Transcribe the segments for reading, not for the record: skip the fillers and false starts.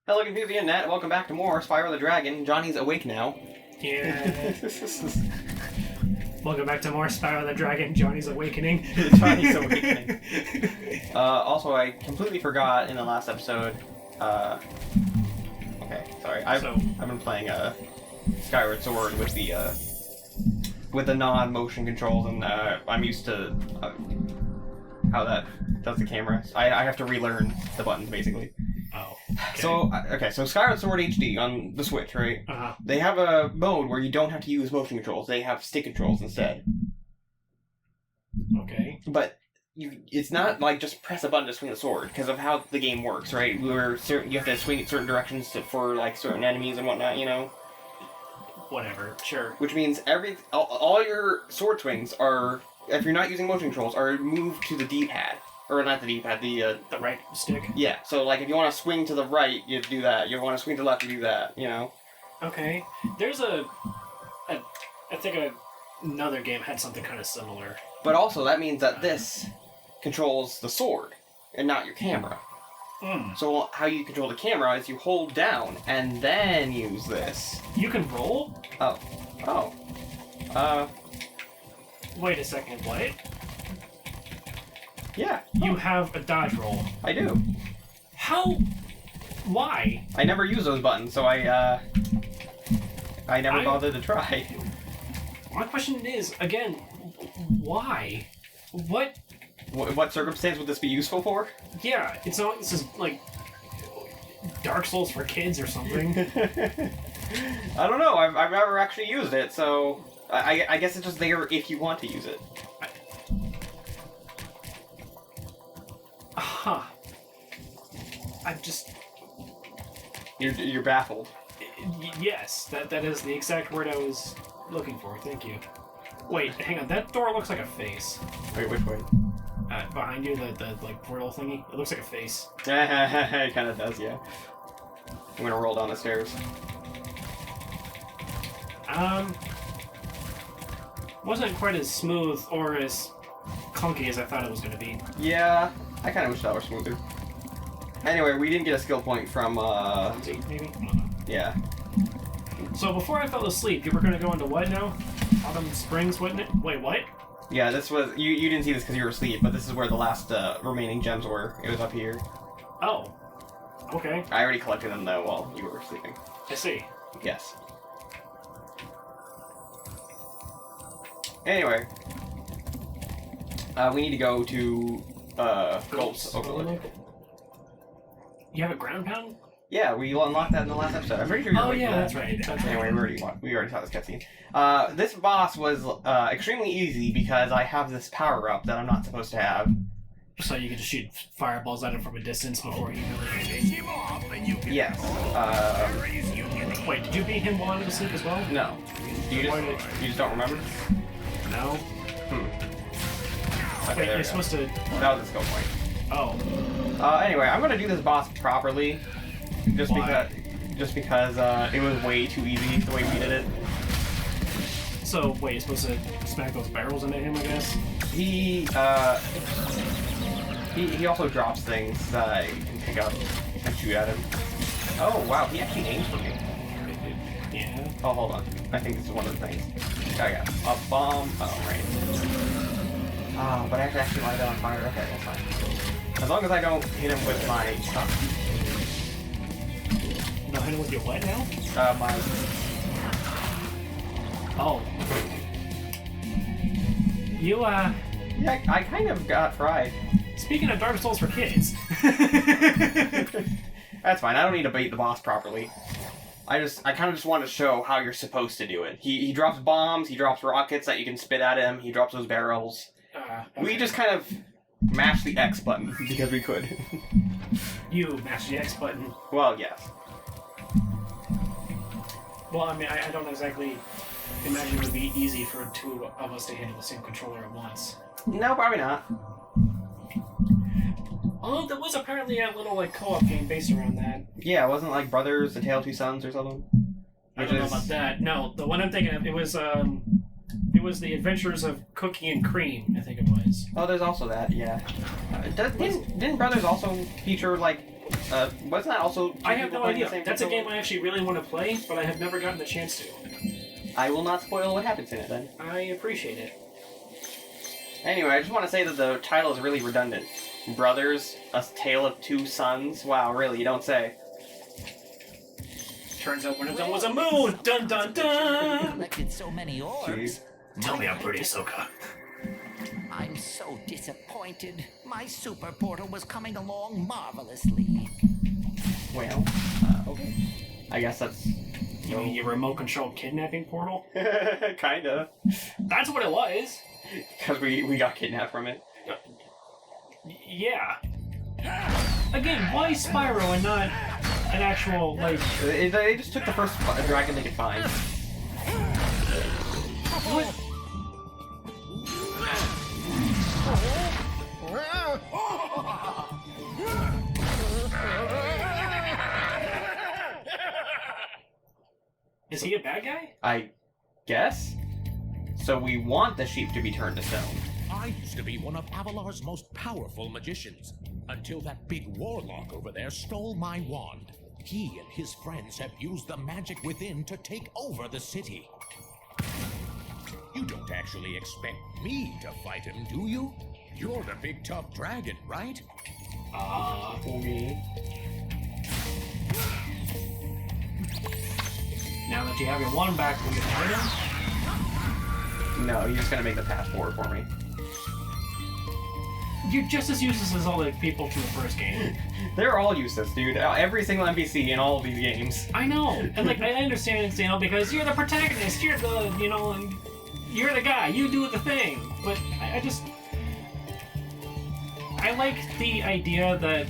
Hello, confused internet. Welcome back to more Spyro the Dragon. Johnny's awake now. Yeah. Welcome back to more Spyro the Dragon. Johnny's awakening. Johnny's awakening. Also, I completely forgot in the last episode. Okay, sorry. I've been playing Skyward Sword with the non-motion controls, and I'm used to how that does the camera. I have to relearn the buttons basically. Oh. Okay. So Skyward Sword HD on the Switch, right? Uh-huh. They have a mode where you don't have to use motion controls. They have stick controls instead. Okay. But it's not like just press a button to swing the sword because of how the game works, right? You have to swing it certain directions for like certain enemies and whatnot, you know. Whatever. Sure. Which means all your sword swings are, if you're not using motion controls, are moved to the D-pad. Or not the D-pad, the right stick? Yeah, so like if you want to swing to the right, you do that. You want to swing to the left, you do that, you know? Okay. There's I think another game had something kind of similar. But also, that means that this controls the sword, and not your camera. Mm. So how you control the camera is you hold down, and then use this. You can roll? Oh. Wait a second, what? Yeah. You have a dodge roll. I do. How? Why? I never use those buttons, so I never bothered to try. My question is, again, why? What circumstance would this be useful for? Yeah, it's not like this is, like, Dark Souls for kids or something. I don't know, I've never actually used it, so I guess it's just there if you want to use it. Huh. I'm just... You're baffled. Yes, that is the exact word I was looking for, thank you. Wait, hang on, that door looks like a face. Wait, which way? Behind you, the like, portal thingy, it looks like a face. It kind of does, yeah. I'm gonna roll down the stairs. Wasn't quite as smooth or as clunky as I thought it was gonna be. Yeah, I kind of wish that were smoother. Anyway, we didn't get a skill point from, Maybe? Yeah. So before I fell asleep, you were gonna go into what now? Autumn Springs, wasn't it? Wait, what? Yeah, this was... You didn't see this because you were asleep, but this is where the last remaining gems were. It was up here. Oh. Okay. I already collected them, though, while you were sleeping. I see. Yes. Anyway. We need to go to, Kobolds Overlook. You have a ground pound? Yeah, we unlocked that in the last episode. I'm pretty sure you're Oh, awake yeah, for that. that's right. That's right. Anyway, we already saw this cutscene. This boss was extremely easy because I have this power-up that I'm not supposed to have. So you can just shoot fireballs at him from a distance before he Yes. Wait, did you beat him while under the sleep as well? No. You just don't remember? No. Okay, Wait, you're supposed to... That was a skill point. Oh. Anyway, I'm gonna do this boss properly. Just Why? because it was way too easy the way we did it. So, wait, you're supposed to smack those barrels into him, I guess? He also drops things that you can pick up and shoot at him. Oh, wow, he actually aims for me. Yeah. Oh, hold on. I think this is one of the things. Oh, yeah. A bomb. Oh, right. Oh, but I have to actually light it on fire. Okay, that's fine. As long as I don't hit him with my stuff. No, hit him with your what now? My... Oh. You, Yeah, I kind of got fried. Speaking of Dark Souls for kids. That's fine. I don't need to bait the boss properly. I kind of just want to show how you're supposed to do it. He drops bombs, he drops rockets that you can spit at him, he drops those barrels. Okay. We just kind of mashed the X button because we could. You mashed the X button. Well, yes. Well, I mean, I don't exactly imagine it would be easy for two of us to handle the same controller at once. No, probably not. Although there was apparently a little, like, co-op game based around that. Yeah, it wasn't like Brothers, The Tale of Two Sons or something? I don't know about that. No, the one I'm thinking of, it was The Adventures of Cookie and Cream, I think it was. Oh, there's also that, yeah. Didn't Brothers also feature, like, Wasn't that also... I have no idea. That's a controller? game I actually really want to play, but I have never gotten the chance to. I will not spoil what happens in it, then. I appreciate it. Anyway, I just want to say that the title is really redundant. Brothers, A Tale of Two Sons. Wow, really, you don't say. Turns out one of them was a moon! Dun dun dun! Collected so many orbs. Jeez. Tell me I'm pretty, Ahsoka. I'm so disappointed. My super portal was coming along marvelously. Well, okay. I guess that's... You mean your remote-controlled kidnapping portal? Kinda. That's what it was! Because we got kidnapped from it. Yeah. Again, why Spyro and not an actual, like... They just took the first dragon they could find. What? Is he a bad guy? I guess? So we want the sheep to be turned to stone. I used to be one of Avalar's most powerful magicians, until that big warlock over there stole my wand. He and his friends have used the magic within to take over the city. You don't actually expect me to fight him, do you? You're the big tough dragon, right? Okay. Now that you have your one back, will you fight him? No, he's just gonna make the path forward for me. You're just as useless as all the people from the first game. They're all useless, dude. Every single NPC in all of these games. I know, and like I understand, because you're the protagonist, you're the, you're the guy, you do the thing. But I like the idea that,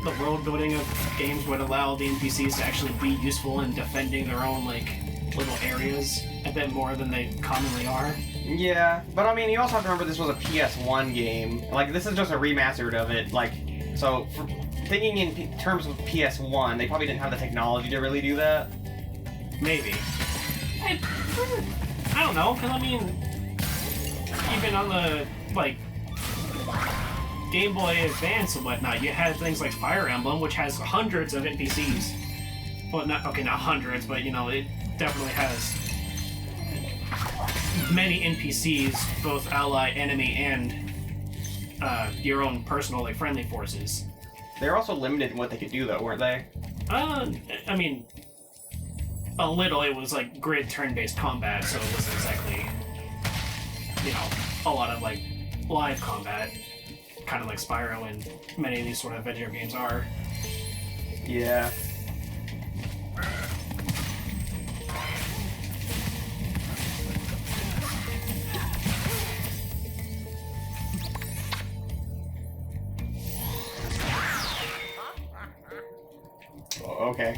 the world building of games would allow the NPCs to actually be useful in defending their own, little areas a bit more than they commonly are. Yeah, but I mean, you also have to remember this was a PS1 game. This is just a remastered of it. So, thinking in terms of PS1, they probably didn't have the technology to really do that. Maybe. I don't know, because even on the, Game Boy Advance and whatnot, you had things like Fire Emblem, which has hundreds of NPCs. Well, not hundreds, but, it definitely has many NPCs, both ally, enemy, and your own personal, friendly forces. They were also limited in what they could do, though, weren't they? A little. It was, grid turn-based combat, so it wasn't exactly, a lot of, live combat. Kind of like Spyro and many of these sort of video games are. Yeah. Oh, okay.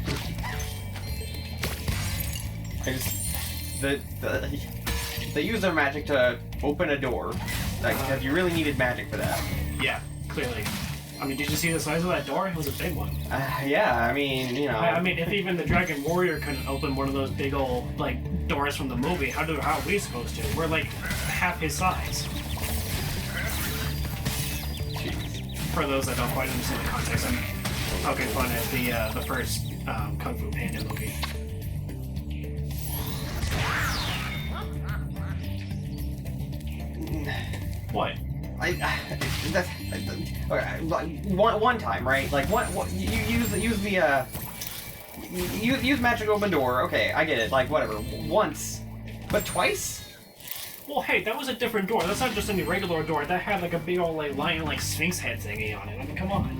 They use their magic to open a door. Because you really needed magic for that. Yeah, clearly. Did you see the size of that door? It was a big one. Yeah, if even the Dragon Warrior couldn't open one of those big old, doors from the movie, how are we supposed to? We're, half his size. Jeez. For those that don't quite understand the context, I'm poking fun at the first Kung Fu Panda movie. What? One time, right? Use magic to open door. Okay, I get it. Whatever. Once, but twice? Well, hey, that was a different door. That's not just any regular door. That had a big old lion sphinx head thingy on it. Come on.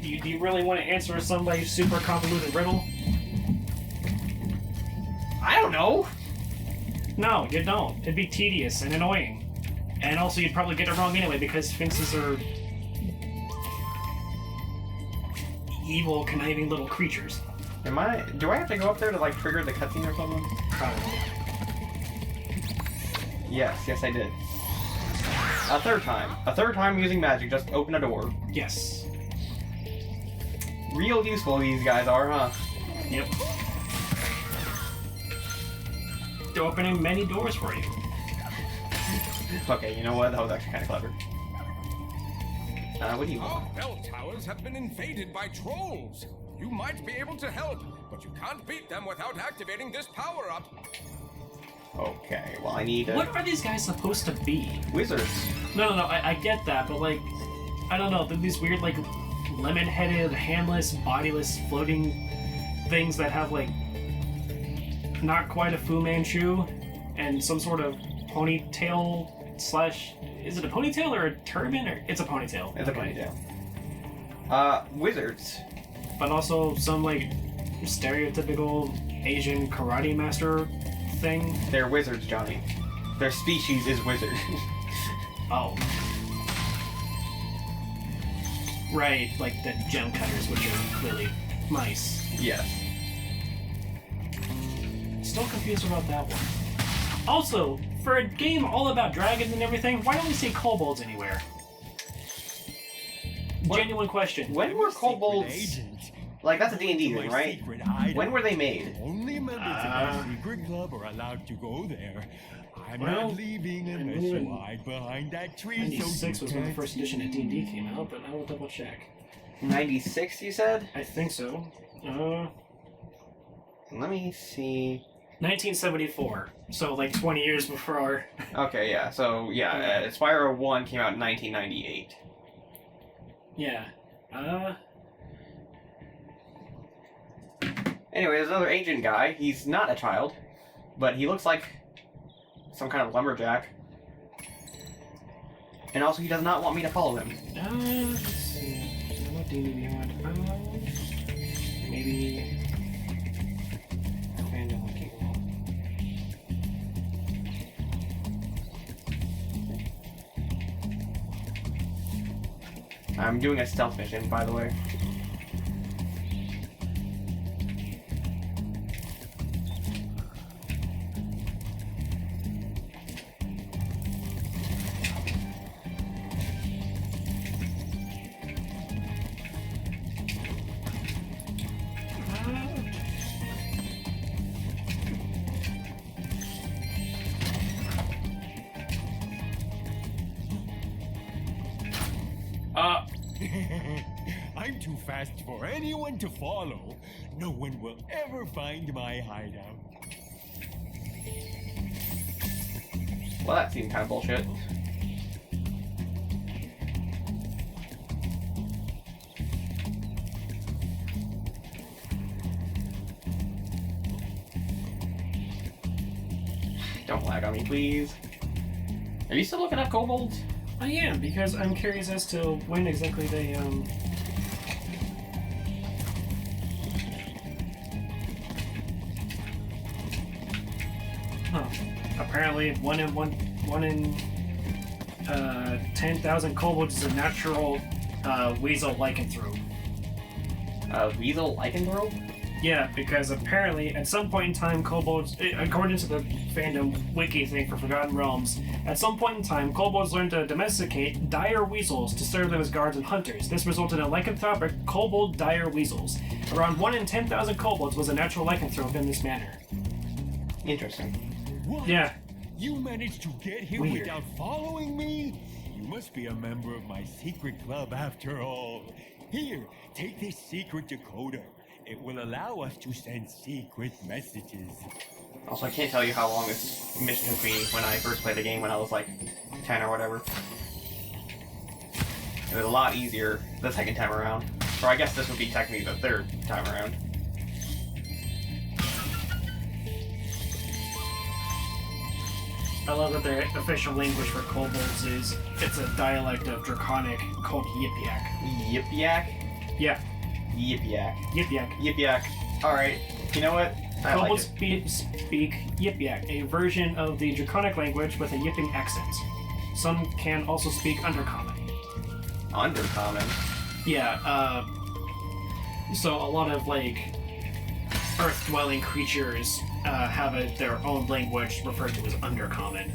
Do you really want to answer somebody's super convoluted riddle? I don't know. No, you don't. It'd be tedious and annoying. And also, you'd probably get it wrong anyway, because sphinxes are evil, conniving little creatures. Do I have to go up there to trigger the cutscene or something? Probably. Yes, I did. A third time using magic, just open a door. Yes. Real useful these guys are, huh? Yep. They're opening many doors for you. Okay, you know what? That was actually kind of clever. What do you Our want? bell towers have been invaded by trolls. You might be able to help, but you can't beat them without activating this power-up. Okay, well I need What are these guys supposed to be? wizards. No, I get that, but like, I don't know, they're these weird, like, lemon-headed, handless, bodiless, floating things that have, like, not quite a Fu Manchu, and some sort of ponytail slash... Is it a ponytail or a turban? Or it's a ponytail. It's a Okay. ponytail. Wizards. But also some, like, stereotypical Asian karate master thing. They're wizards, Johnny. Their species is wizard. Oh. Right, like the gem cutters, which are clearly mice. Yes. Still confused about that one. Also, for a game all about dragons and everything, why don't we see kobolds anywhere? What? Genuine question. When were kobolds... Agent. Like, that's a D&D To thing, my right? secret hideout. When were they made? Only members of my secret club are allowed to go there. I'm Well, not leaving I unless knew you in hide behind that tree. 96 so was you when the can't first edition of D&D came out, but I will double check. 96, you said? I think so. Let me see... 1974. So like 20 years before. Okay, yeah, so, yeah, Spyro 1 came out in 1998. Yeah. Anyway, there's another ancient guy. He's not a child, but he looks like some kind of lumberjack. And also, he does not want me to follow him. Let's see. What D&D do you want? Maybe... Random looking. I'm doing a stealth mission, by the way. I'm too fast for anyone to follow. No one will ever find my hideout. Well, that seemed kind of bullshit. Don't lag on me, please. Are you still looking at kobolds? I am, because I'm curious as to when exactly they, Huh. Apparently, one in 10,000 kobolds is a natural, weasel lycanthrope. Weasel lycanthrope? Yeah, because apparently, at some point in time, kobolds, according to the fandom wiki thing for Forgotten Realms, at some point in time, kobolds learned to domesticate dire weasels to serve them as guards and hunters. This resulted in lycanthropic kobold dire weasels. Around 1 in 10,000 kobolds was a natural lycanthrope in this manner. Interesting. What? Yeah. You managed to get here Weird. without following me? You must be a member of my secret club after all. Here, take this secret decoder. It will allow us to send secret messages. Also, I can't tell you how long this mission took me when I first played the game when I was like 10 or whatever. It was a lot easier the second time around. Or I guess this would be technically the third time around. I love that their official language for kobolds is, it's a dialect of Draconic called Yip-Yak. Yip-yak? Yeah, Yip-yak. Yip-Yak. Yip-yak. Alright, you know what? I like Kobolds it. speak Yip-Yak, a version of the Draconic language with a yipping accent. Some can also speak Undercommon. Undercommon. Yeah, so a lot of, like, earth-dwelling creatures have their own language referred to as Undercommon.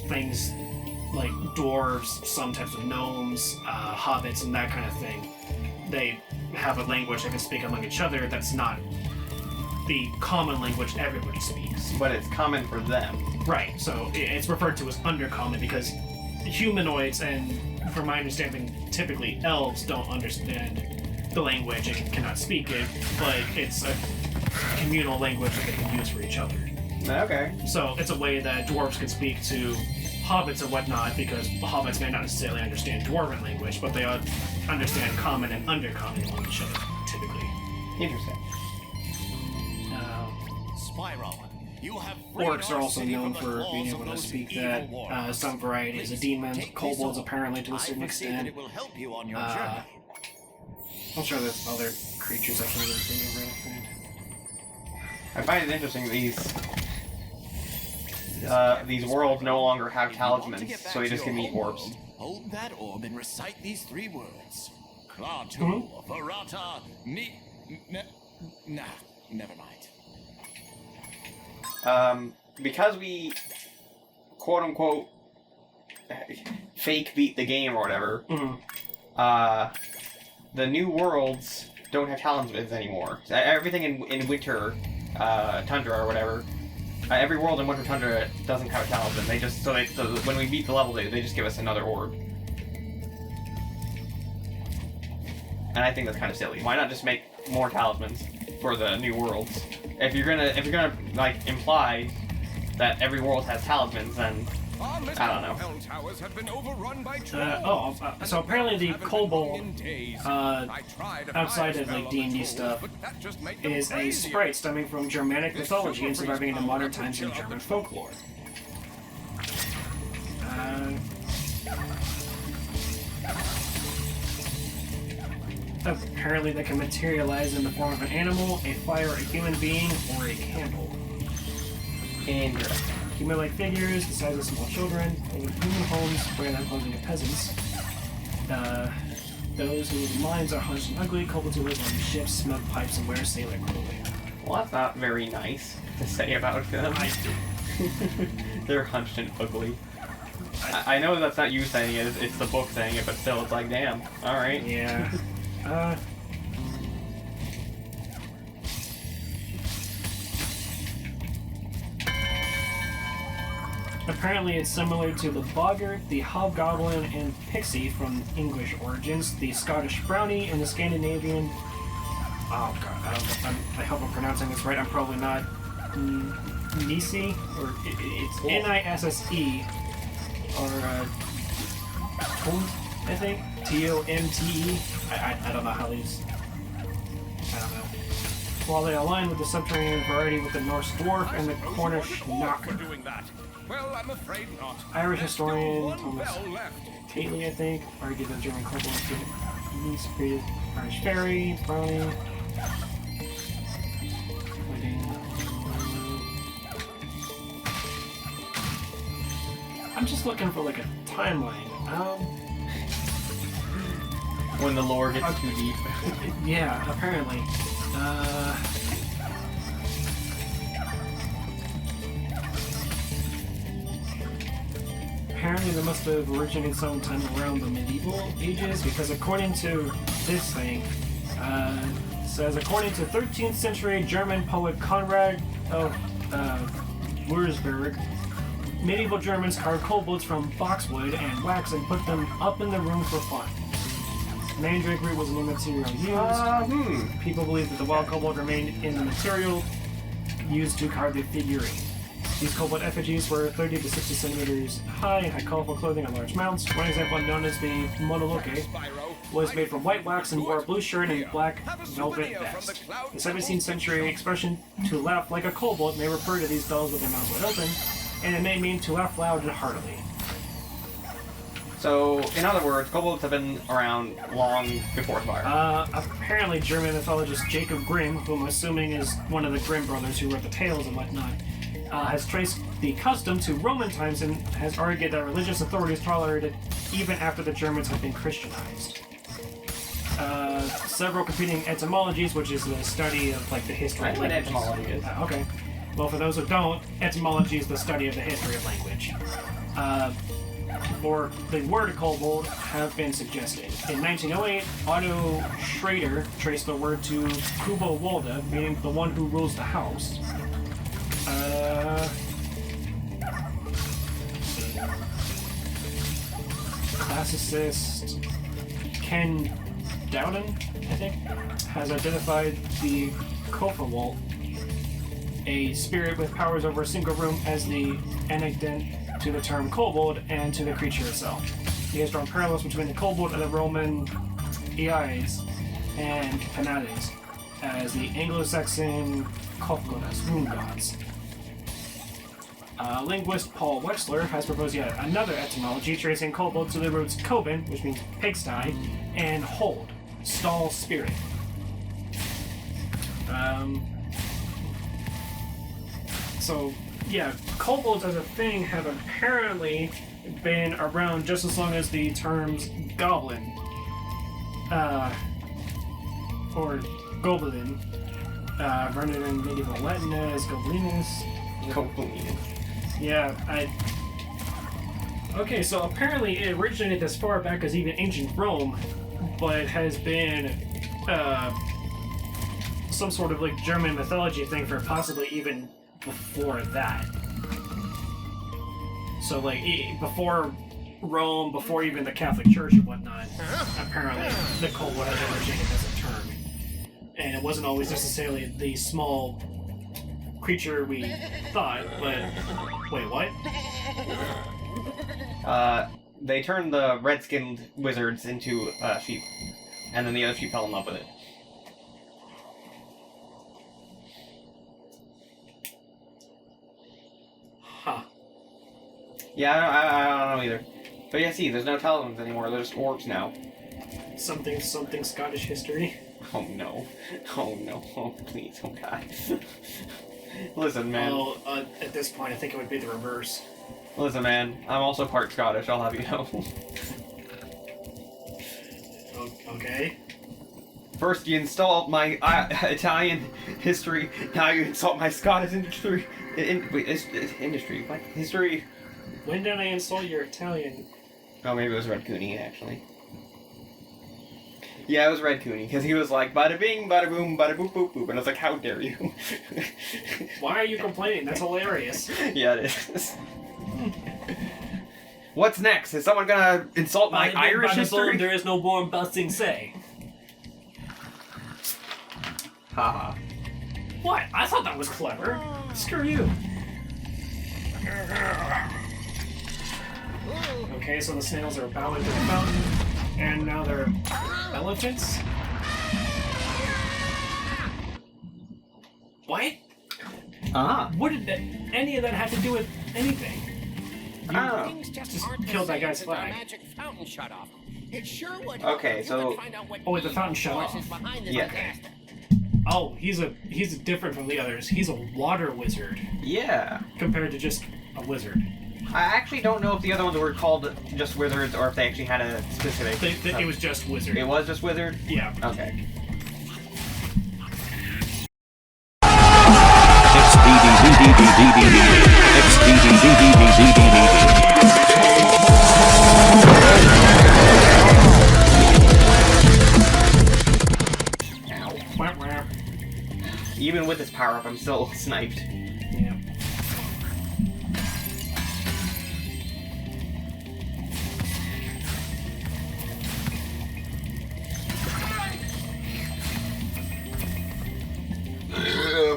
Things like dwarves, some types of gnomes, hobbits, and that kind of thing. They have a language they can speak among each other that's not the common language everybody speaks. But it's common for them. Right, so it's referred to as Undercommon because humanoids and from my understanding, typically elves don't understand the language and cannot speak it, but it's a communal language that they can use for each other. Okay. So it's a way that dwarves can speak to hobbits and whatnot, because hobbits may not necessarily understand dwarven language, but they understand common and undercommon language typically. Interesting. Spyro, you have Orcs are also known for being able to speak that. Some varieties of demons, kobolds apparently to a certain extent. It will help you on your journey. I'm sure there's other creatures I can really think of real quick. I find it interesting these worlds no longer have talismans, so they just can meet orbs. Hold that orb and recite these 3 words. Klaatu, Verata, Nah, never mind. Because we quote unquote fake beat the game or whatever, the new worlds don't have talismans anymore. Everything in winter tundra or whatever, every world in winter tundra doesn't have a talisman. They just so when we beat the level, they just give us another orb. And I think that's kind of silly. Why not just make more talismans for the new worlds? If you're gonna like imply that every world has talismans, then I don't know. Towers have been overrun by trolls. So apparently the kobold, outside of like D&D stuff, is a sprite stemming from Germanic mythology and surviving into modern times in German folklore. Apparently they can materialize in the form of an animal, a fire, a human being, or a candle. Interesting. Human-like figures, the size of small children, live in human homes, wear the clothing of peasants. Those whose minds are hunched and ugly, kobolds who live on ships, smoke pipes, and wear sailor clothing. Well, that's not very nice to say about them. They're hunched and ugly. I know that's not you saying it, it's the book saying it, but still, it's like, damn. Alright. Yeah. Apparently it's similar to the boggart, the hobgoblin, and pixie from English origins, the Scottish brownie, and the Scandinavian... Oh god, I hope I'm pronouncing this right, I'm probably not. Nisse? Or it's Nisse, or Tomte, I think? Tomte? I don't know how these... I don't know. While they align with the subterranean variety with the Norse dwarf and the Cornish knocker. Well, I'm afraid not. Irish historian Thomas Catley, I think, argued that German kobolds created Irish fairy, brownie, I'm just looking for like a timeline. When the lore gets too deep. Yeah, apparently. Apparently they must have originated sometime around the medieval ages, because according to this thing, it says according to 13th century German poet Conrad of Würzburg, medieval Germans carved kobolds from boxwood and wax and put them up in the room for fun. Mandrake root was an immaterial used. People believe that the wild kobold remained in the material used to carve the figurine. These kobold effigies were 30 to 60 centimeters high and had colorful clothing on large mounts. One example, known as the Monoloke, was made from white wax and wore a blue shirt and black velvet vest. The 17th century expression, to laugh like a kobold, may refer to these dolls with their mouths wide open, and it may mean to laugh loud and heartily. So, in other words, kobolds have been around long before Spyro. Apparently German mythologist Jacob Grimm, whom I'm assuming is one of the Grimm brothers who wrote the tales and whatnot, has traced the custom to Roman times and has argued that religious authorities tolerated it even after the Germans had been Christianized. Several competing etymologies, which is the study of like the history of languages. Etymology is. Okay. Well, for those who don't, etymology is the study of the history of language. For the word kobold have been suggested. In 1908, Otto Schrader traced the word to Kubo Wolda, meaning the one who rules the house. classicist Ken Dowden, I think, has identified the Kobolds, a spirit with powers over a single room, as the anecdote to the term kobold and to the creature itself. He has drawn parallels between the kobold and the Roman Eis and Penates as the Anglo-Saxon Kobolds, moon gods. Linguist Paul Wechsler has proposed yet another etymology tracing kobold to the roots koben, which means pigsty, and hold, stall spirit. So, yeah, kobolds as a thing have apparently been around just as long as the terms goblin, or goblin, rendered in medieval Latin as goblinis. Kobolds. Yeah, Okay, so apparently it originated as far back as even ancient Rome, but has been, some sort of, like, German mythology thing for possibly even before that. So, like, before Rome, before even the Catholic Church and whatnot, apparently the kobold has originated as a term. And it wasn't always necessarily the small creature we thought, but... Wait, what? They turned the red-skinned wizards into sheep, and then the other sheep fell in love with it. Huh. Yeah, I don't know either. But yeah, see, there's no Talons anymore, they're just orcs now. Something Scottish history. Oh no. Oh no. Oh please, oh god. Listen, man. Well, at this point, I think it would be the reverse. Listen, man. I'm also part Scottish, I'll have you know. Okay. First you insult my Italian history, now you insult my Scottish industry. Industry? What? History? When did I insult your Italian? Oh, maybe it was Red Cooney, actually. Yeah, it was Red Cooney, because he was like, bada bing, bada boom, bada boop, boop, boop, and I was like, how dare you? Why are you complaining? That's hilarious. Yeah, it is. What's next? Is someone gonna insult my Irish history? There is no more busting say. Haha. What? I thought that was clever. Screw you. Okay, so the snails are bowing to the fountain, and now they're elephants? What? Ah. What did any of that have to do with anything? Oh. Things just killed that guy's the flag. magic fountain shut off. It sure would. Okay, if you so- could find out what Oh, wait, the fountain shut force off. is behind this Yeah. disaster. Oh, he's different from the others. He's a water wizard Yeah. compared to just a wizard. I actually don't know if the other ones were called just wizards or if they actually had a specific... It was just wizard. It was just wizard? Yeah. Okay. Wah, wah. Even with this power-up, I'm still sniped. Yeah.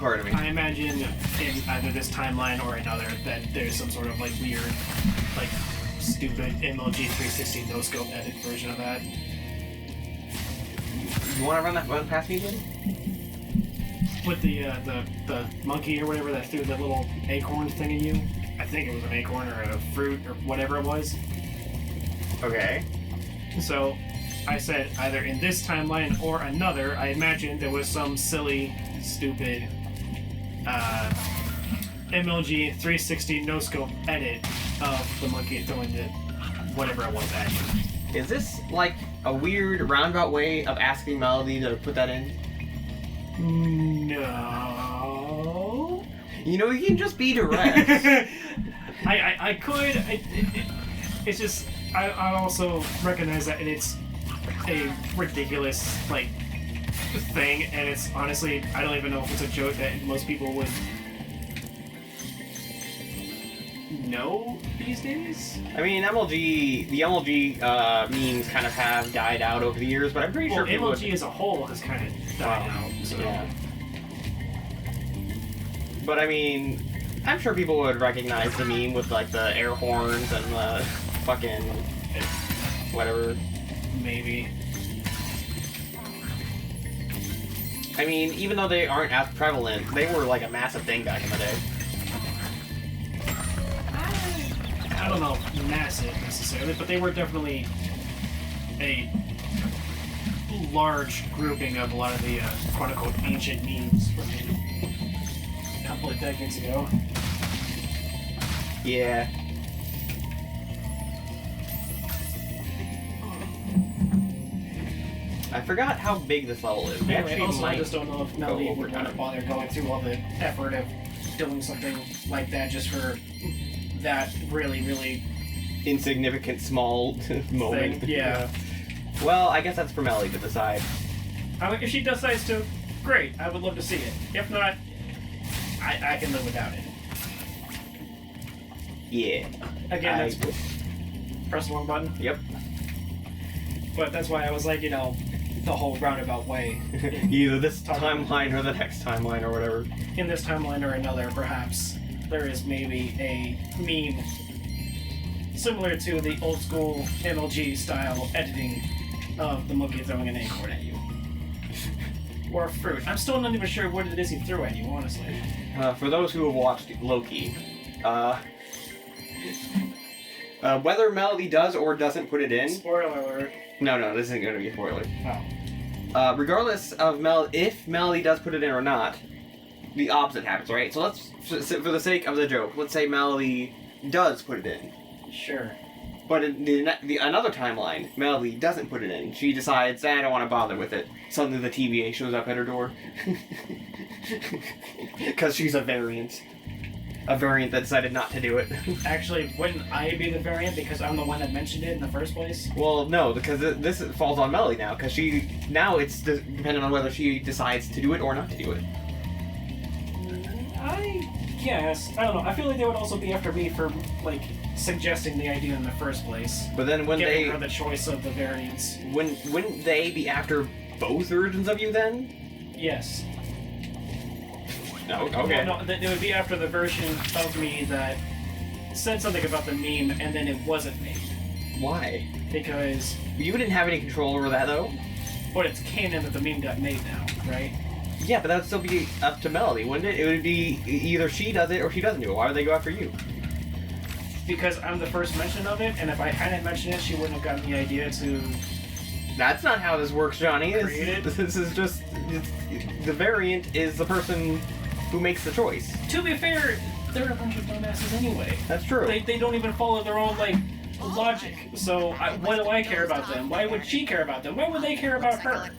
Pardon me. I imagine in either this timeline or another that there's some sort of like weird, like stupid MLG 360 no scope edit version of that. You want to run past me again? With the monkey or whatever that threw the little acorn thing at you. I think it was an acorn or a fruit or whatever it was. Okay. So I said either in this timeline or another. I imagine there was some silly, stupid MLG 360 no scope edit of the monkey throwing the whatever it was at you. Is this like a weird roundabout way of asking Melody to put that in? No. You know, you can just be direct. I could. It's just I also recognize that it's a ridiculous like thing, and it's honestly I don't even know if it's a joke that most people would know these days. I mean, the MLG memes kind of have died out over the years, but I'm pretty sure people MLG as a whole has kind of died out. So. Yeah. But I mean, I'm sure people would recognize the meme with like the air horns and the fucking whatever. Maybe. I mean, even though they aren't as prevalent, they were like a massive thing back in the day. I don't know, massive necessarily, but they were definitely a large grouping of a lot of the quote-unquote ancient memes from a couple of decades ago. Yeah. I forgot how big this level is. We Anyway, actually also, I might just don't know if Melody go would over want to time. bother going through all the effort of doing something like that just for that really, really insignificant small moment. thing. Yeah. Well, I guess that's for Melly to decide. I mean, if she decides to, great. I would love to see it. If not, I can live without it. Yeah. Again, that's press the wrong button. Yep. But that's why I was like, you know, the whole roundabout way. Either this timeline or the next timeline or whatever. In this timeline or another, perhaps, there is maybe a meme similar to the old school MLG style editing of the monkey throwing an acorn at you. Or a fruit. I'm still not even sure what it is he threw at you, honestly. For those who have watched Loki, whether Melody does or doesn't put it in... Spoiler alert. No, this isn't going to be a spoiler. Oh. Regardless of if Melody does put it in or not, the opposite happens, right? So let's, for the sake of the joke, let's say Melody does put it in. Sure. But in the another timeline, Melody doesn't put it in. She decides, I don't want to bother with it. Suddenly the TVA shows up at her door. Because she's a variant. A variant that decided not to do it. Actually, wouldn't I be the variant because I'm the one that mentioned it in the first place? Well, no, because this falls on Melody now. Because now it's dependent on whether she decides to do it or not to do it. I guess. I don't know. I feel like they would also be after me for, like, suggesting the idea in the first place. But then when giving her the choice of the variants. Wouldn't they be after both versions of you then? Yes. No, okay. Well, no, they would be after the version of me that said something about the meme and then it wasn't made. Why? Because... You didn't have any control over that, though. But it's canon that the meme got made now, right? Yeah, but that would still be up to Melody, wouldn't it? It would be either she does it or she doesn't do it. Why would they go after you? Because I'm the first mention of it, and if I hadn't mentioned it, she wouldn't have gotten the idea to... That's not how this works, Johnny. Create it? This is just... the variant is the person who makes the choice. To be fair, they're a bunch of dumbasses anyway. That's true. They don't even follow their own, like, logic. So, why do I care about them? Why would she care about them? Why would they care about her?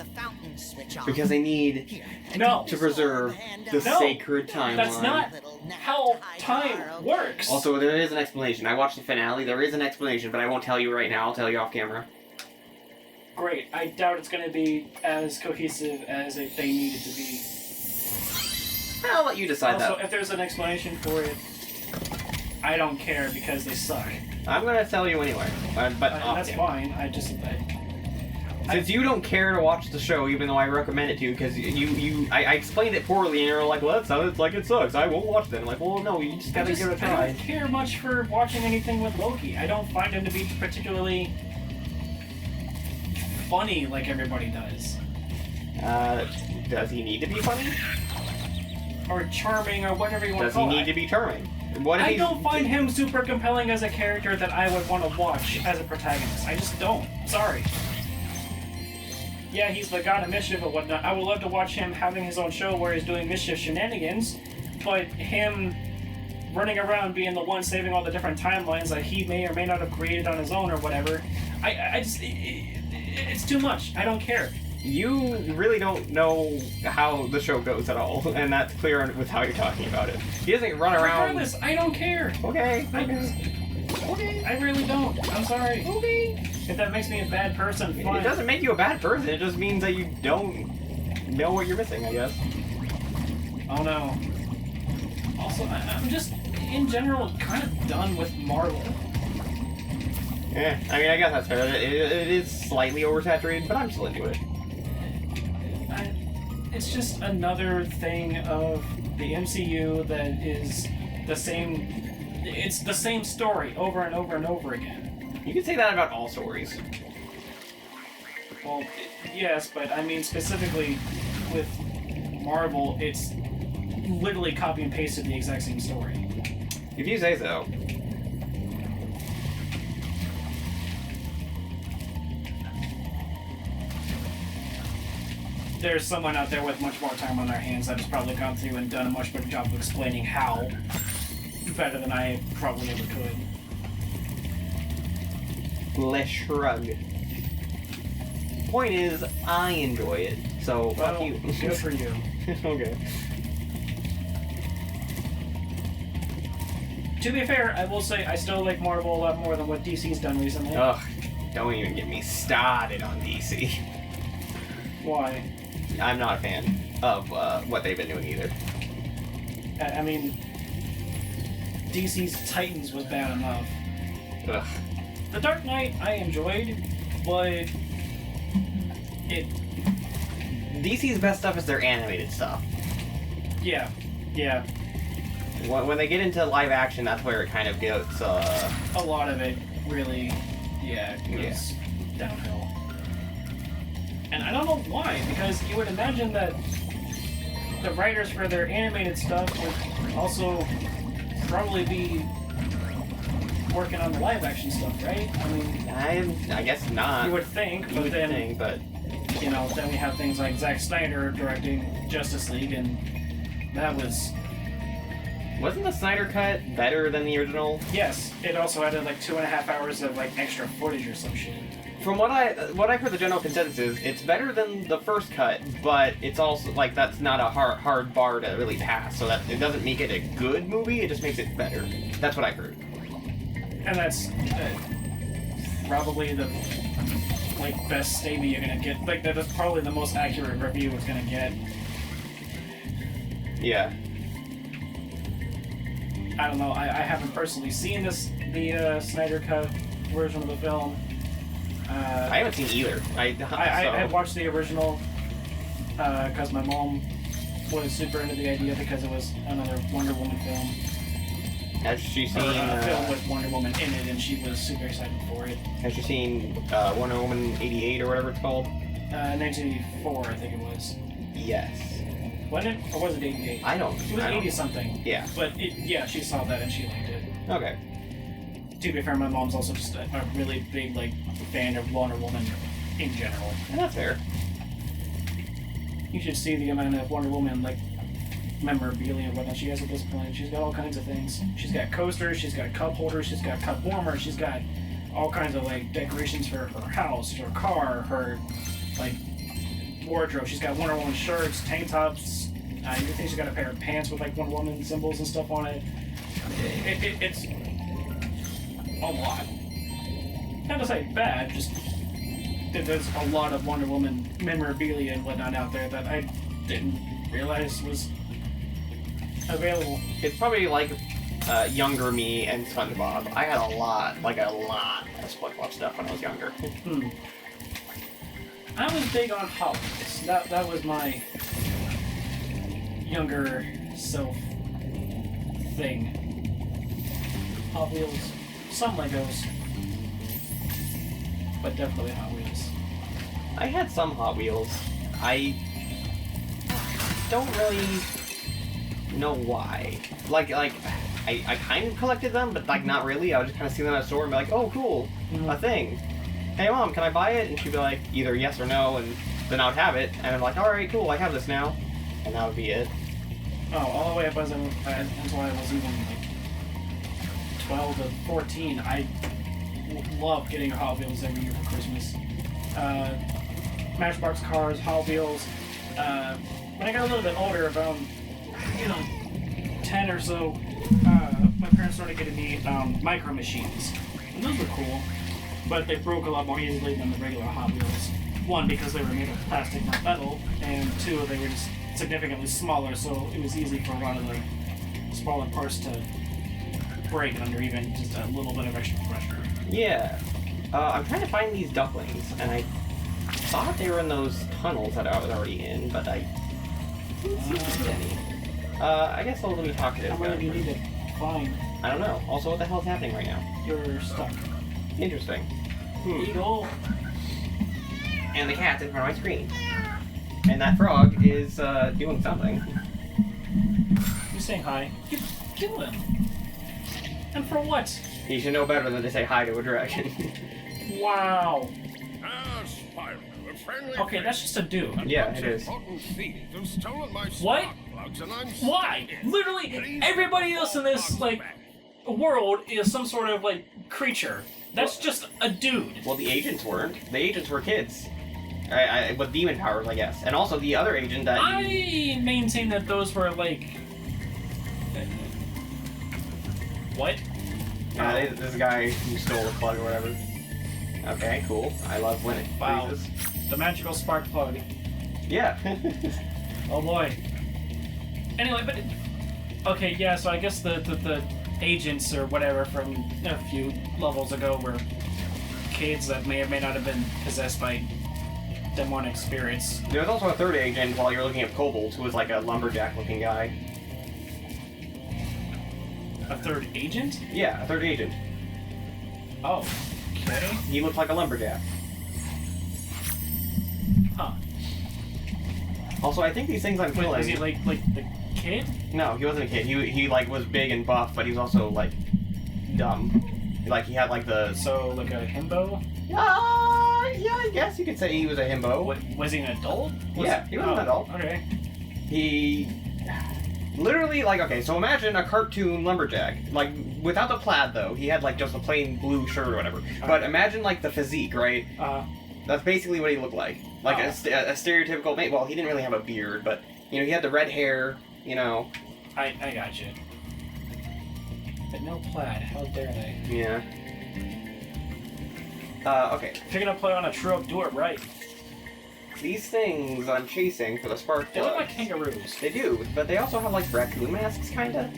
Because they need No. to preserve the No. sacred timeline. That's not how time works. Also, there is an explanation. I watched the finale. There is an explanation, but I won't tell you right now. I'll tell you off camera. Great. I doubt it's going to be as cohesive as they need it to be. I'll let you decide Also, that. if there's an explanation for it, I don't care because they suck. I'm gonna tell you anyway. But off That's camera. fine. I just... Since you don't care to watch the show, even though I recommend it to you, because I explained it poorly, and you're like, well, that sounds like it sucks. I won't watch that. I'm like, well, no, you just gotta give it a I try. don't care much for watching anything with Loki. I don't find him to be particularly funny like everybody does. Does he need to be funny? Or charming, or whatever you want Does to he call it. need to be charming? What if I he's- don't find him super compelling as a character that I would want to watch as a protagonist. I just don't. Sorry. Yeah, he's the god of mischief and whatnot. I would love to watch him having his own show where he's doing mischief shenanigans, but him running around being the one saving all the different timelines that he may or may not have created on his own or whatever, I just... it's too much. I don't care. You really don't know how the show goes at all, and that's clear with how you're talking about it. He doesn't run around... Regardless, I don't care. Okay, Okay. I really don't. I'm sorry. okay. If that makes me a bad person, fine. It doesn't make you a bad person, it just means that you don't know what you're missing, I guess. Oh no. Also, I'm just... in general, kind of done with Marvel. Yeah, I mean, I guess that's fair. It is slightly oversaturated, but I'm still into it. It's just another thing of the MCU that is the same. It's the same story over and over and over again. You can say that about all stories. Well, yes, but I mean specifically with Marvel, it's literally copy and pasted the exact same story. If you say so. There's someone out there with much more time on their hands that has probably gone through and done a much better job of explaining how better than I probably ever could. Let's shrug. Point is, I enjoy it, so fuck Well, you. good for you. Okay. To be fair, I will say I still like Marvel a lot more than what DC's done recently. Ugh, don't even get me started on DC. Why? I'm not a fan of what they've been doing either. I mean, DC's Titans was bad enough. Ugh. The Dark Knight I enjoyed, but it... DC's best stuff is their animated stuff. Yeah. When they get into live action, that's where it kind of gets, A lot of it really, goes downhill. And I don't know why, because you would imagine that the writers for their animated stuff would also probably be working on the live action stuff, right? I mean, I guess not. you would think, You but would then, think, but you know, then we have things like Zack Snyder directing Justice League, and that was... wasn't the Snyder Cut better than the original? Yes, it also added like 2.5 hours of like extra footage or some shit. From what I've heard, the general consensus is it's better than the first cut, but it's also like that's not a hard bar to really pass. So that it doesn't make it a good movie; it just makes it better. That's what I heard. And that's probably the like best statement you're gonna get. Like that is probably the most accurate review it's gonna get. Yeah. I don't know. I haven't personally seen the Snyder Cut version of the film. I haven't seen either. I had watched the original because my mom was super into the idea because it was another Wonder Woman film. Has she seen a film with Wonder Woman in it, and she was super excited for it. Has she seen Wonder Woman 88 or whatever it's called? 1984, I think it was. Yes. Wasn't it? Or was it 88? I don't. It was 80 something. Yeah. But she saw that and she liked it. Okay. To be fair, my mom's also just a really big like fan of Wonder Woman in general. That's fair. You should see the amount of Wonder Woman like memorabilia and whatnot she has at this point. She's got all kinds of things. She's got coasters, she's got cup holders, she's got cup warmers, she's got all kinds of like decorations for her house, her car, her like wardrobe. She's got Wonder Woman shirts, tank tops. I think she's got a pair of pants with like Wonder Woman symbols and stuff on it. It's a lot. Not to say bad, just there's a lot of Wonder Woman memorabilia and whatnot out there that I didn't realize was available. It's probably like younger me and SpongeBob. I had a lot of SpongeBob stuff when I was younger. I was big on Hot Wheels. That was my younger self thing. Hot Wheels, some Legos, but definitely Hot Wheels. I had some Hot Wheels. I don't really know why. Like I kind of collected them, but like not really. I would just kind of see them at a store and be like, oh, cool, a thing. Hey, Mom, can I buy it? And she'd be like, either yes or no, and then I would have it. And I'm like, all right, cool, I have this now. And that would be it. Oh, all the way up until I was even like 12 to 14. I loved getting Hot Wheels every year for Christmas. Matchbox cars, Hot Wheels. When I got a little bit older, about 10 or so, my parents started getting me micro machines, and those were cool, but they broke a lot more easily than the regular Hot Wheels. One, because they were made of plastic, not metal, and two, they were just significantly smaller, so it was easy for a lot of the smaller parts to break under even just a little bit of extra pressure. Yeah. I'm trying to find these ducklings, and I thought they were in those tunnels that I was already in, but I didn't seem to see any. I guess I'll let me talk to this How many guy. do you need to find? I don't know. Also, what the hell is happening right now? You're stuck. Interesting. Eagle. And the cat's in front of my screen. And that frog is doing something. You saying hi? You kill him. And for what? You should know better than to say hi to a dragon. Wow. Ah, Spyro, a friendly Okay, that's just a dude. Yeah, it is. Potent thieves have stolen my What? spark plugs and I'm Why? Literally, everybody else in this, like, world is some sort of, like, creature. That's just a dude. Well, the agents weren't. The agents were kids. With demon powers, I guess. And also the other agent that I maintain that those were, like... What? this guy who stole the plug or whatever. Okay, cool. I love when it Wow. freezes. The magical spark plug. Yeah. Oh boy. Anyway, but... Okay, yeah, so I guess the agents or whatever from a few levels ago were kids that may or may not have been possessed by demonic spirits. There was also a third agent while you're looking at Kobolds, who was like a lumberjack-looking guy. A third agent? Yeah, a third agent. Oh, okay. He looked like a lumberjack. Huh. Also, I think these things I'm Wait, killing... was he like the kid? No, he wasn't a kid. He like was big and buff, but he was also like dumb. Like he had like the... So, like a himbo? yeah, I guess you could say he was a himbo. What, was he an adult? Yeah, he was an adult. Okay. He literally like, okay, so imagine a cartoon lumberjack, like without the plaid though. He had like just a plain blue shirt or whatever. But imagine like the physique, right? That's basically what he looked like a stereotypical. Well, he didn't really have a beard, but you know he had the red hair. You know. I got you. But no plaid. How dare they? Yeah. Okay. If you're gonna play on a trope, do it right. These things I'm chasing for the spark They look plugs. like kangaroos. They do, but they also have like raccoon masks, kinda.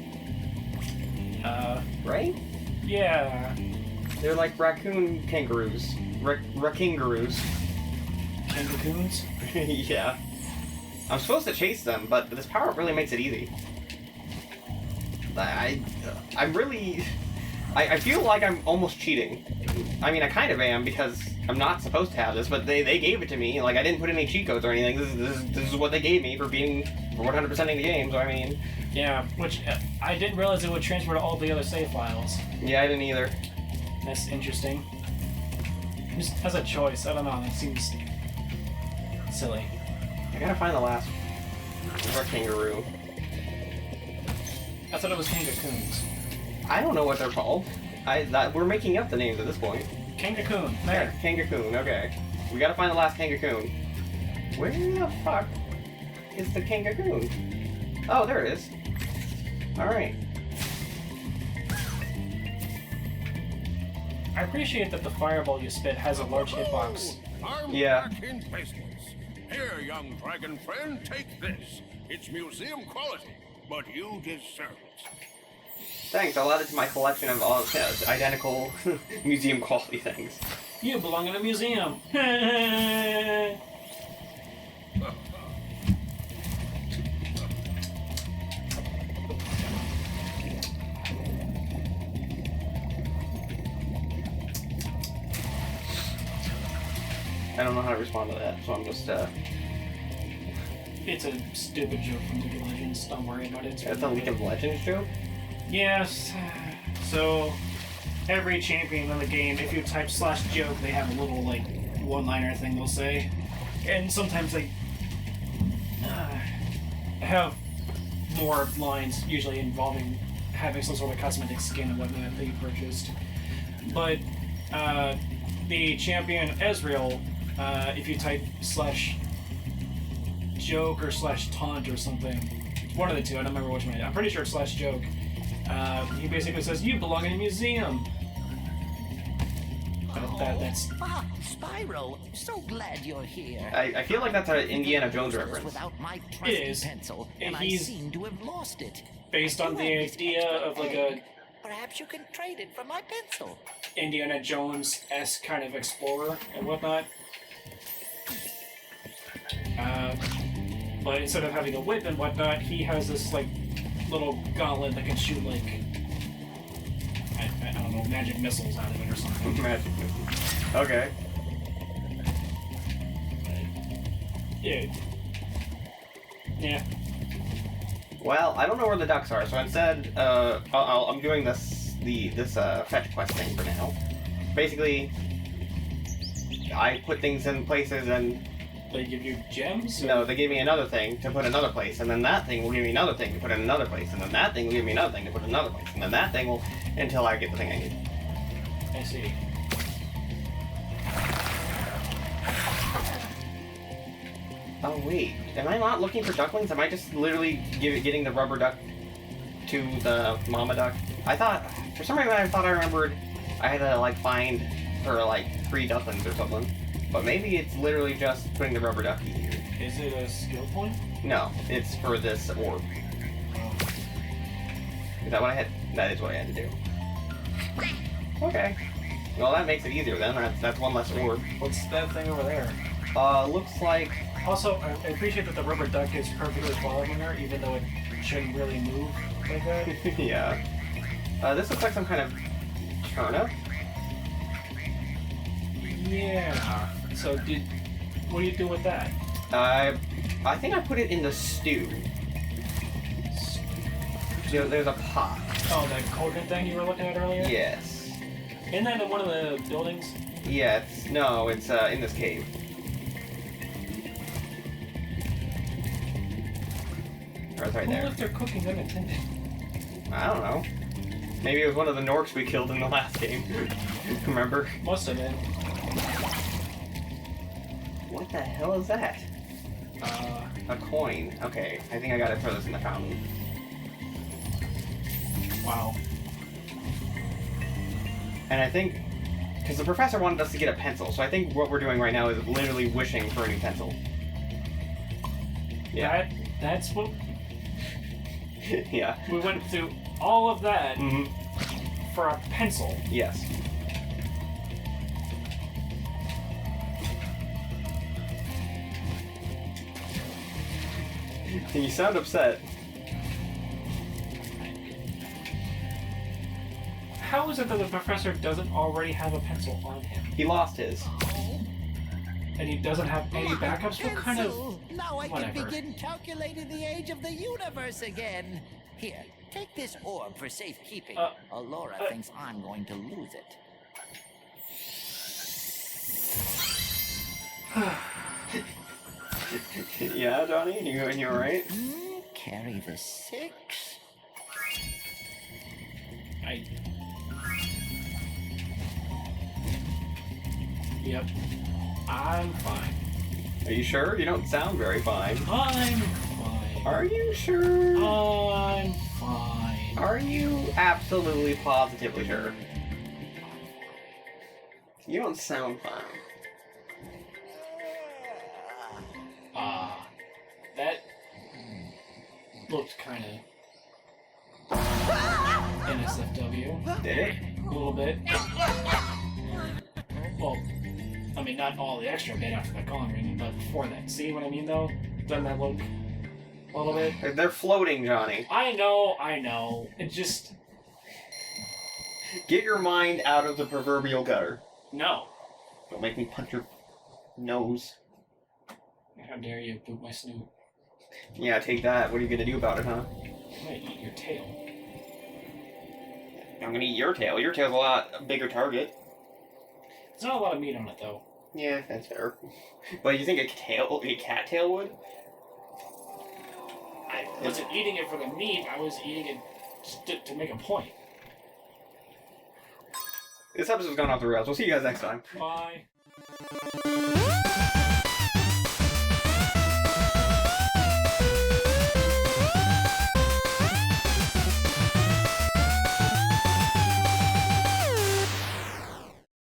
Right? Yeah. They're like raccoon kangaroos. Rakingaroos. Kangaroos? Yeah. I'm supposed to chase them, but this power-up really makes it easy. I'm really... I feel like I'm almost cheating. I mean, I kind of am, because I'm not supposed to have this, but they gave it to me. Like, I didn't put any cheat codes or anything. This is what they gave me for 100%ing the game, so I mean... Yeah, which I didn't realize it would transfer to all the other save files. Yeah, I didn't either. That's interesting. Just as a choice, I don't know, that seems silly. I gotta find the last kangaroo. I thought it was kangaroos. I don't know what they're called. We're making up the names at this point. Kangacoon, there. Kangacoon, okay. We gotta find the last Kangacoon. Where the fuck is the Kangacoon? Oh, there it is. Alright. I appreciate that the fireball you spit has a large hitbox. I'm Yeah. back in business. Here, young dragon friend, take this. It's museum quality, but you deserve it. Thanks, I'll add it to my collection of all identical museum quality things. You belong in a museum. I don't know how to respond to that, so I'm just, It's a stupid joke from League of Legends. Don't worry about it. That's a League of Legends joke? Yes. So, every champion in the game, if you type /joke, they have a little, like, one-liner thing they'll say. And sometimes they have more lines, usually involving having some sort of cosmetic skin and whatnot that you purchased. But, the champion Ezreal, if you type /joke or /taunt or something, one of the two, I don't remember which one. I'm pretty sure it's /joke. He basically says, "You belong in a museum." But that's Ah, Spyro, so glad you're here. I feel like that's an Indiana Jones Was reference. without my trusty is. pencil, And and I he's seem to have lost it. based on the idea of like a Perhaps you can trade it for my pencil. Indiana Jones-esque kind of explorer and whatnot. But instead of having a whip and whatnot, he has this like little gauntlet that can shoot like I don't know, magic missiles out of it or something. Magic. Okay. Yeah. Yeah. Well, I don't know where the ducks are, so instead, I'm doing this fetch quest thing for now. Basically, I put things in places and... They give you gems? No, they gave me another thing to put another place, and then that thing will give me another thing to put in another place, and then that thing will give me another thing to put in another place, and then that thing will... until I get the thing I need. I see. Oh wait, am I not looking for ducklings? Am I just literally getting the rubber duck to the mama duck? I thought, for some reason I thought I remembered I had to like find her like 3 ducklings or something. But maybe it's literally just putting the rubber ducky here. Is it a skill point? No, it's for this orb. Is that what I had? That is what I had to do. Okay. Well, that makes it easier then. That's one less orb. What's that thing over there? Looks like... Also, I appreciate that the rubber duck is perfectly following her, even though it shouldn't really move like that. yeah. This looks like some kind of turnip. Yeah. So what do you do with that? I think I put it in the stew. There's a pot. Oh, that cauldron thing you were looking at earlier? Yes. Isn't that in one of the buildings? Yeah, it's in this cave. Or it's right Who there. left their cooking unattended? I don't know. Maybe it was one of the Norks we killed in the last game. Remember? Must have been. What the hell is that? A coin. Okay, I think I gotta throw this in the fountain. Wow. And I think, because the professor wanted us to get a pencil, so I think what we're doing right now is literally wishing for a new pencil. Yeah. That's what... yeah. We went through all of that for a pencil. Yes. You sound upset. How is it that the professor doesn't already have a pencil on him? He lost his. And he doesn't have any backups? What kind of... Pencil! Now I whatever. can begin calculating the age of the universe again. Here, take this orb for safekeeping. Alora thinks I'm going to lose it. Yeah, Johnny? You alright? Carry the 6. Yep. I'm fine. Are you sure? You don't sound very fine. I'm fine. Are you sure? I'm fine. Are you absolutely positively sure? You don't sound fine. That looked kind of NSFW. Did it? A little bit. Well, I mean, not all the extra bit after the calling ring, but before that. See what I mean, though? Doesn't that look a little bit? They're floating, Johnny. I know. It just... Get your mind out of the proverbial gutter. No. Don't make me punch your nose. How dare you boot my snoot? Yeah, take that. What are you gonna do about it, huh? I'm gonna eat your tail. I'm gonna eat your tail. Your tail's a lot bigger target. There's not a lot of meat on it, though. Yeah, that's fair. But you think a cat tail would? I wasn't eating it for the meat. I was eating it just to make a point. This episode's gone off the rails. We'll see you guys next time. Bye.